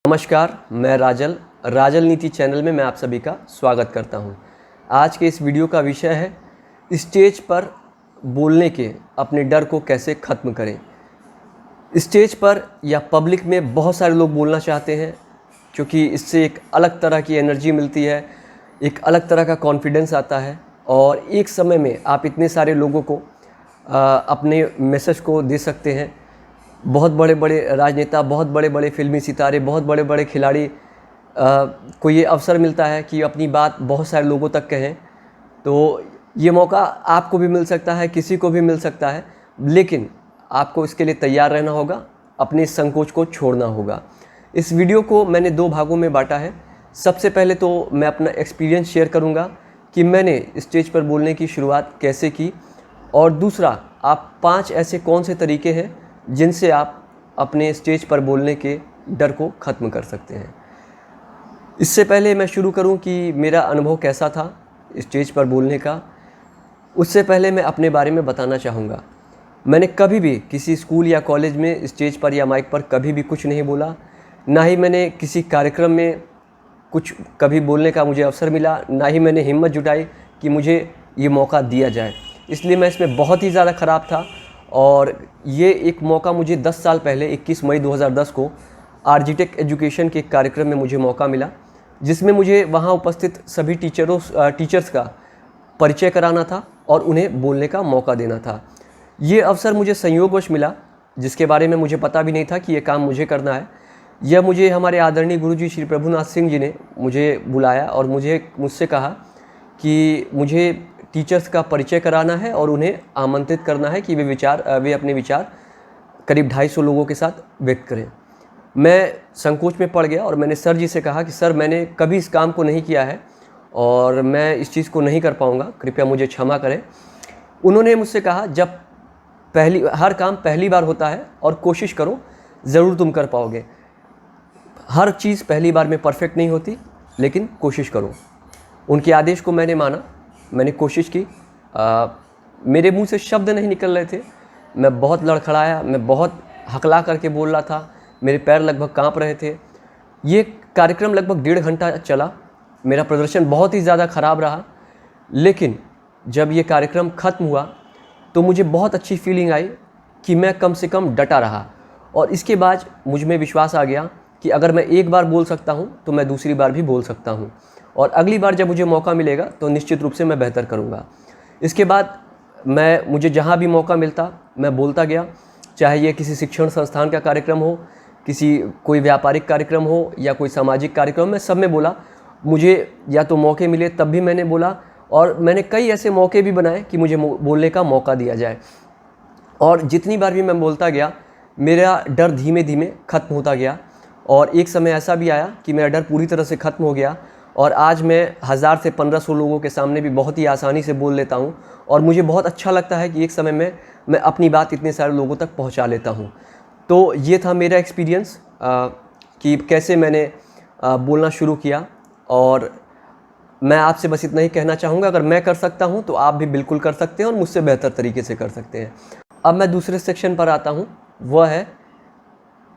नमस्कार, मैं राजल नीति चैनल में मैं आप सभी का स्वागत करता हूं। आज के इस वीडियो का विषय है स्टेज पर बोलने के अपने डर को कैसे ख़त्म करें। स्टेज पर या पब्लिक में बहुत सारे लोग बोलना चाहते हैं क्योंकि इससे एक अलग तरह की एनर्जी मिलती है, एक अलग तरह का कॉन्फिडेंस आता है और एक समय में आप इतने सारे लोगों को अपने मैसेज को दे सकते हैं। बहुत बड़े बड़े राजनेता, बहुत बड़े बड़े फिल्मी सितारे, बहुत बड़े बड़े खिलाड़ी को ये अवसर मिलता है कि अपनी बात बहुत सारे लोगों तक कहें। तो ये मौका आपको भी मिल सकता है, किसी को भी मिल सकता है, लेकिन आपको इसके लिए तैयार रहना होगा, अपने संकोच को छोड़ना होगा। इस वीडियो को मैंने 2 भागों में बांटा है। सबसे पहले तो मैं अपना एक्सपीरियंस शेयर करूँगा कि मैंने स्टेज पर बोलने की शुरुआत कैसे की, और दूसरा आप 5 ऐसे कौन से तरीके हैं जिनसे आप अपने स्टेज पर बोलने के डर को ख़त्म कर सकते हैं। इससे पहले मैं शुरू करूं कि मेरा अनुभव कैसा था स्टेज पर बोलने का, उससे पहले मैं अपने बारे में बताना चाहूँगा। मैंने कभी भी किसी स्कूल या कॉलेज में स्टेज पर या माइक पर कभी भी कुछ नहीं बोला, ना ही मैंने किसी कार्यक्रम में कुछ कभी बोलने का मुझे अवसर मिला, ना ही मैंने हिम्मत जुटाई कि मुझे ये मौका दिया जाए। इसलिए मैं इसमें बहुत ही ज़्यादा ख़राब था। और ये एक मौका मुझे 10 साल पहले 21 मई 2010 को आरजीटेक एजुकेशन के कार्यक्रम में मुझे मौका मिला, जिसमें मुझे वहाँ उपस्थित सभी टीचर्स का परिचय कराना था और उन्हें बोलने का मौका देना था। ये अवसर मुझे संयोगवश मिला, जिसके बारे में मुझे पता भी नहीं था कि ये काम मुझे करना है। यह मुझे हमारे आदरणीय गुरुजी श्री प्रभुनाथ सिंह जी ने मुझे बुलाया और मुझसे कहा कि मुझे टीचर्स का परिचय कराना है और उन्हें आमंत्रित करना है कि वे अपने विचार करीब 250 लोगों के साथ व्यक्त करें। मैं संकोच में पड़ गया और मैंने सर जी से कहा कि सर, मैंने कभी इस काम को नहीं किया है और मैं इस चीज़ को नहीं कर पाऊँगा, कृपया मुझे क्षमा करें। उन्होंने मुझसे कहा, जब हर काम पहली बार होता है और कोशिश करो, ज़रूर तुम कर पाओगे। हर चीज़ पहली बार में परफेक्ट नहीं होती, लेकिन कोशिश करो। उनके आदेश को मैंने माना, मैंने कोशिश की। मेरे मुंह से शब्द नहीं निकल रहे थे, मैं बहुत लड़खड़ाया, मैं बहुत हकला करके बोल रहा था, मेरे पैर लगभग कांप रहे थे। ये कार्यक्रम लगभग 1.5 घंटा चला। मेरा प्रदर्शन बहुत ही ज़्यादा ख़राब रहा, लेकिन जब ये कार्यक्रम ख़त्म हुआ तो मुझे बहुत अच्छी फीलिंग आई कि मैं कम से कम डटा रहा। और इसके बाद मुझ में विश्वास आ गया कि अगर मैं एक बार बोल सकता हूँ तो मैं दूसरी बार भी बोल सकता हूँ, और अगली बार जब मुझे मौका मिलेगा तो निश्चित रूप से मैं बेहतर करूँगा। इसके बाद मुझे जहाँ भी मौका मिलता मैं बोलता गया, चाहे ये किसी शिक्षण संस्थान का कार्यक्रम हो, कोई व्यापारिक कार्यक्रम हो या कोई सामाजिक कार्यक्रम, मैं सब में बोला। मुझे या तो मौके मिले तब भी मैंने बोला, और मैंने कई ऐसे मौके भी बनाए कि मुझे बोलने का मौका दिया जाए। और जितनी बार भी मैं बोलता गया, मेरा डर धीमे धीमे ख़त्म होता गया, और एक समय ऐसा भी आया कि मेरा डर पूरी तरह से ख़त्म हो गया और आज मैं 1000 से 1500 लोगों के सामने भी बहुत ही आसानी से बोल लेता हूँ। और मुझे बहुत अच्छा लगता है कि एक समय में मैं अपनी बात इतने सारे लोगों तक पहुँचा लेता हूँ। तो ये था मेरा एक्सपीरियंस कि कैसे मैंने बोलना शुरू किया, और मैं आपसे बस इतना ही कहना चाहूँगा, अगर मैं कर सकता हूँ तो आप भी बिल्कुल कर सकते हैं और मुझसे बेहतर तरीके से कर सकते हैं। अब मैं दूसरे सेक्शन पर आता हूँ, वह है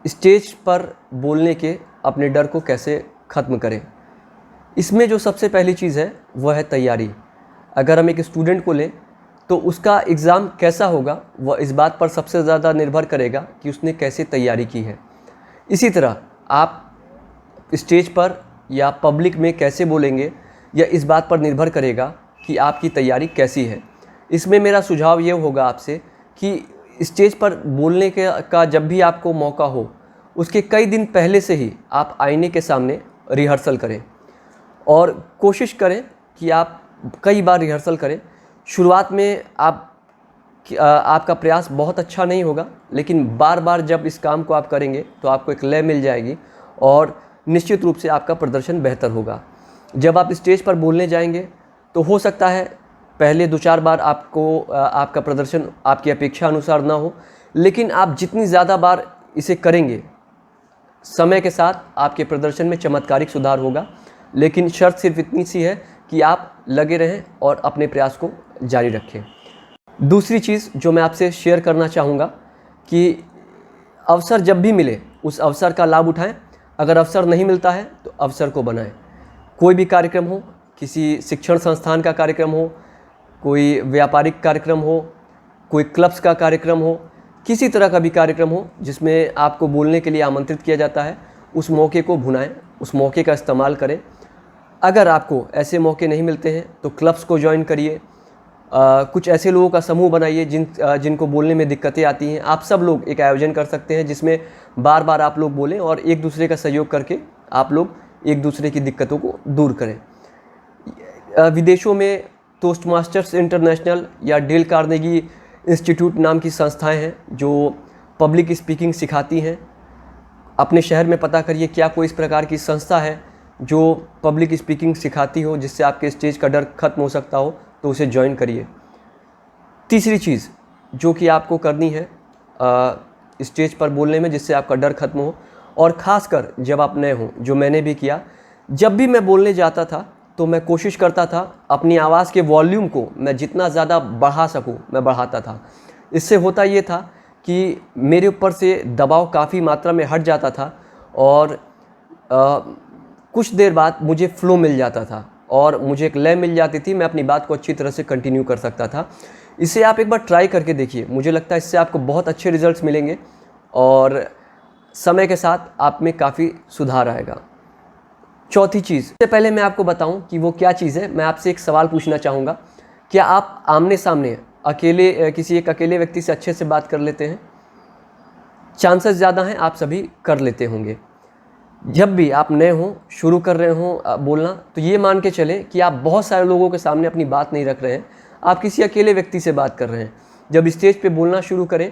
स्टेज पर बोलने के अपने डर को कैसे ख़त्म करें। इसमें जो सबसे पहली चीज़ है वह है तैयारी। अगर हम एक स्टूडेंट को लें तो उसका एग्ज़ाम कैसा होगा वह इस बात पर सबसे ज़्यादा निर्भर करेगा कि उसने कैसे तैयारी की है। इसी तरह आप स्टेज पर या पब्लिक में कैसे बोलेंगे यह इस बात पर निर्भर करेगा कि आपकी तैयारी कैसी है। इसमें मेरा सुझाव ये होगा आपसे कि स्टेज पर बोलने का जब भी आपको मौका हो, उसके कई दिन पहले से ही आप आईने के सामने रिहर्सल करें और कोशिश करें कि आप कई बार रिहर्सल करें। शुरुआत में आपका प्रयास बहुत अच्छा नहीं होगा, लेकिन बार बार जब इस काम को आप करेंगे तो आपको एक लय मिल जाएगी और निश्चित रूप से आपका प्रदर्शन बेहतर होगा। जब आप स्टेज पर बोलने जाएंगे तो हो सकता है पहले 2-4 बार आपका प्रदर्शन आपकी अपेक्षा अनुसार ना हो, लेकिन आप जितनी ज़्यादा बार इसे करेंगे, समय के साथ आपके प्रदर्शन में चमत्कारिक सुधार होगा। लेकिन शर्त सिर्फ इतनी सी है कि आप लगे रहें और अपने प्रयास को जारी रखें। दूसरी चीज़ जो मैं आपसे शेयर करना चाहूँगा कि अवसर जब भी मिले उस अवसर का लाभ उठाएं। अगर अवसर नहीं मिलता है तो अवसर को बनाएं। कोई भी कार्यक्रम हो, किसी शिक्षण संस्थान का कार्यक्रम हो, कोई व्यापारिक कार्यक्रम हो, कोई क्लब्स का कार्यक्रम हो, किसी तरह का भी कार्यक्रम हो जिसमें आपको बोलने के लिए आमंत्रित किया जाता है, उस मौके को भुनाएं, उस मौके का इस्तेमाल करें। अगर आपको ऐसे मौके नहीं मिलते हैं तो क्लब्स को ज्वाइन करिए, कुछ ऐसे लोगों का समूह बनाइए जिनको बोलने में दिक्कतें आती हैं। आप सब लोग एक आयोजन कर सकते हैं जिसमें बार बार आप लोग बोलें और एक दूसरे का सहयोग करके आप लोग एक दूसरे की दिक्कतों को दूर करें। विदेशों में टोस्टमास्टर्स इंटरनेशनल या डेल कार्नेगी इंस्टीट्यूट नाम की संस्थाएं हैं जो पब्लिक स्पीकिंग सिखाती हैं। अपने शहर में पता करिए क्या कोई इस प्रकार की संस्था है जो पब्लिक स्पीकिंग सिखाती हो, जिससे आपके स्टेज का डर खत्म हो सकता हो, तो उसे ज्वाइन करिए। तीसरी चीज़ जो कि आपको करनी है स्टेज पर बोलने में जिससे आपका डर खत्म हो, और ख़ासकर जब आप नए हों, जो मैंने भी किया, जब भी मैं बोलने जाता था तो मैं कोशिश करता था अपनी आवाज़ के वॉल्यूम को मैं जितना ज़्यादा बढ़ा सकूं मैं बढ़ाता था। इससे होता ये था कि मेरे ऊपर से दबाव काफ़ी मात्रा में हट जाता था और कुछ देर बाद मुझे फ्लो मिल जाता था और मुझे एक लय मिल जाती थी, मैं अपनी बात को अच्छी तरह से कंटिन्यू कर सकता था। इसे आप एक बार ट्राई करके देखिए, मुझे लगता है इससे आपको बहुत अच्छे रिजल्ट्स मिलेंगे और समय के साथ आप में काफ़ी सुधार आएगा। चौथी चीज़, इससे पहले मैं आपको बताऊं कि वो क्या चीज़ है, मैं आपसे एक सवाल पूछना चाहूँगा। क्या आप आमने सामने किसी एक अकेले व्यक्ति से अच्छे से बात कर लेते हैं? चांसेस ज़्यादा हैं आप सभी कर लेते होंगे। जब भी आप नए हों, शुरू कर रहे हों बोलना, तो ये मान के चलें कि आप बहुत सारे लोगों के सामने अपनी बात नहीं रख रहे हैं, आप किसी अकेले व्यक्ति से बात कर रहे हैं। जब स्टेज पे बोलना शुरू करें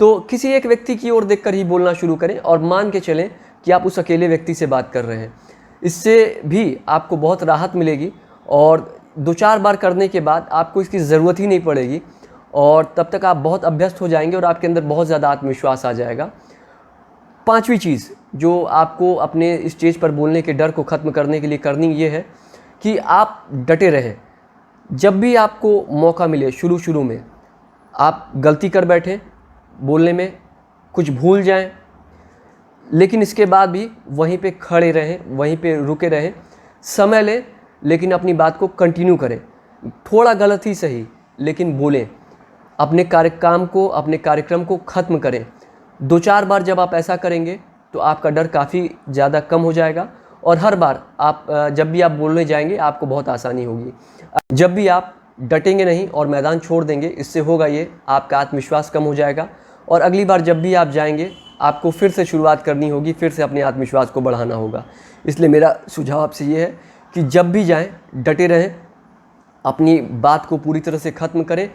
तो किसी एक व्यक्ति की ओर देखकर ही बोलना शुरू करें और मान के चलें कि आप उस अकेले व्यक्ति से बात कर रहे हैं। इससे भी आपको बहुत राहत मिलेगी और 2-4 बार करने के बाद आपको इसकी ज़रूरत ही नहीं पड़ेगी और तब तक आप बहुत अभ्यस्त हो जाएंगे और आपके अंदर बहुत ज़्यादा आत्मविश्वास आ जाएगा। पांचवी चीज़ जो आपको अपने स्टेज पर बोलने के डर को ख़त्म करने के लिए करनी ये है कि आप डटे रहें। जब भी आपको मौका मिले, शुरू में आप गलती कर बैठें बोलने में, कुछ भूल जाएं, लेकिन इसके बाद भी वहीं पे खड़े रहें, वहीं पे रुके रहें, समय लें, लेकिन अपनी बात को कंटिन्यू करें। थोड़ा गलत ही सही, लेकिन बोलें, अपने कार्यक्रम को ख़त्म करें। 2-4 बार जब आप ऐसा करेंगे तो आपका डर काफ़ी ज़्यादा कम हो जाएगा और हर बार जब भी आप बोलने जाएंगे आपको बहुत आसानी होगी। जब भी आप डटेंगे नहीं और मैदान छोड़ देंगे, इससे होगा ये, आपका आत्मविश्वास कम हो जाएगा और अगली बार जब भी आप जाएंगे आपको फिर से शुरुआत करनी होगी, फिर से अपने आत्मविश्वास को बढ़ाना होगा। इसलिए मेरा सुझाव आपसे ये है कि जब भी जाएं डटे रहें, अपनी बात को पूरी तरह से ख़त्म करें।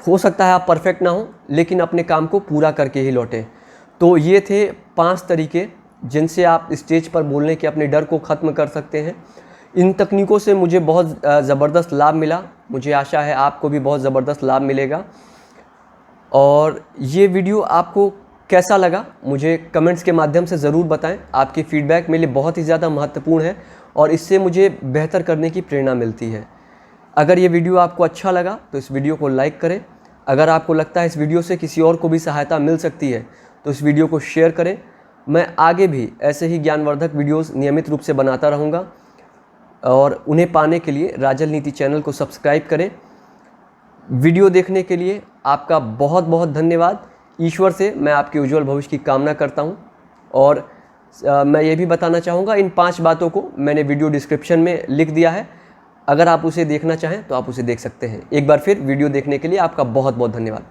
हो सकता है आप परफेक्ट ना हो, लेकिन अपने काम को पूरा करके ही लौटें। तो ये थे 5 तरीके जिनसे आप स्टेज पर बोलने के अपने डर को ख़त्म कर सकते हैं। इन तकनीकों से मुझे बहुत ज़बरदस्त लाभ मिला, मुझे आशा है आपको भी बहुत ज़बरदस्त लाभ मिलेगा। और ये वीडियो आपको कैसा लगा मुझे कमेंट्स के माध्यम से ज़रूर बताएं। आपकी फ़ीडबैक मेरे लिए बहुत ही ज़्यादा महत्वपूर्ण है और इससे मुझे बेहतर करने की प्रेरणा मिलती है। अगर ये वीडियो आपको अच्छा लगा तो इस वीडियो को लाइक करें। अगर आपको लगता है इस वीडियो से किसी और को भी सहायता मिल सकती है तो इस वीडियो को शेयर करें। मैं आगे भी ऐसे ही ज्ञानवर्धक वीडियोस नियमित रूप से बनाता रहूँगा और उन्हें पाने के लिए राजल नीति चैनल को सब्सक्राइब करें। वीडियो देखने के लिए आपका बहुत बहुत धन्यवाद। ईश्वर से मैं आपके उज्जवल भविष्य की कामना करता हूं और मैं ये भी बताना चाहूँगा, इन 5 बातों को मैंने वीडियो डिस्क्रिप्शन में लिख दिया है। अगर आप उसे देखना चाहें तो आप उसे देख सकते हैं। एक बार फिर वीडियो देखने के लिए आपका बहुत बहुत धन्यवाद।